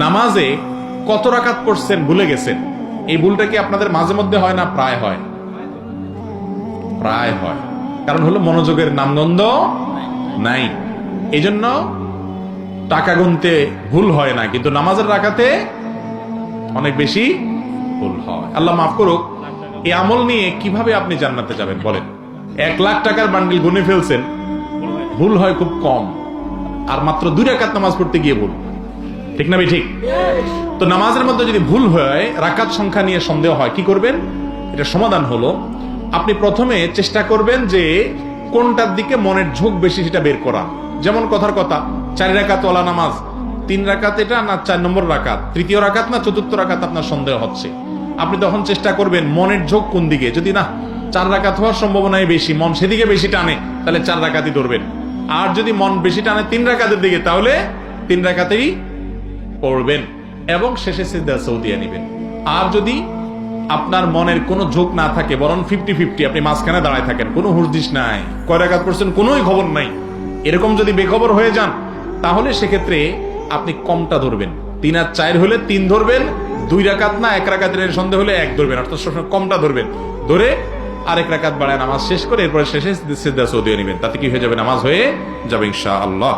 নামাজে কত রাকাত পড়ছেন ভুলে গেছেন, এই ভুলটা কি আপনাদের মাঝে মধ্যে হয় না প্রায় হয়? প্রায় হয়। কারণ হলো মনোযোগের নামগন্ধ নাই। এই জন্য টাকা গুনতে ভুল হয় না, কিন্তু নামাজের রাকাতে অনেক বেশি ভুল হয়। আল্লাহ মাফ করুক। এই আমল নিয়ে কিভাবে আপনি জান্নাতে যাবেন বলেন? 1,00,000 টাকার বান্ডিল গুনে ফেলছেন, ভুল হয় খুব কম, আর মাত্র 2 রাকাত নামাজ পড়তে গিয়ে ভুল। ঠিক না? ঠিক। তো নামাজের মধ্যে যদি ভুল হয়, রাকাত সংখ্যা নিয়ে সন্দেহ হয়, কি করবেন? এটা সমাধান হলো, আপনি প্রথমে চেষ্টা করবেন যে কোনটার দিকে মনের ঝোঁক বেশি সেটা বের করা। যেমন কথার কথা, 4 রাকাত ওয়ালা নামাজ, 3 রাকাত এটা না 4 নম্বর রাকাত, তৃতীয় রাকাত না চতুর্থ রাকাত আপনার সন্দেহ হচ্ছে। আপনি তখন চেষ্টা করবেন মনের ঝোঁক কোন দিকে। যদি না 4 রাকাত হওয়ার সম্ভাবনাই বেশি, মন সেদিকে বেশি টানে, তাহলে 4 রাকাতই ধরবেন। আর যদি মন বেশি টানে 3 রাকাতের দিকে, তাহলে 3 রাকাতেই পড়বেন এবং শেষে সিজদা সৌদিয়া নেবেন। আর যদি আপনার মনের কোনো ঝোঁক না থাকে, বরং 50-50, আপনি মাঝখানে দাঁড়ায় থাকেন, কোনো হুঁশদিশ নাই, কয় রাকাত পড়ছেন কোনোই খবর নাই, এরকম যদি বেখবর হয়ে যান, তাহলে সেক্ষেত্রে আপনি কমটা ধরবেন। 3 আর 4 হলে 3 ধরবেন, 2 রাকাত না 1 রাকাতের সন্দেহ হলে 1 ধরবেন, অর্থাৎ সবসময় কমটা ধরবেন। ধরে আরেক রাকাত বাড়ায় নামাজ শেষ করে এরপরে শেষে সিজদা সৌদিয়া নেবেন। তাতে কি হয়ে যাবে? নামাজ হয়ে যাবে ইনশাআল্লাহ।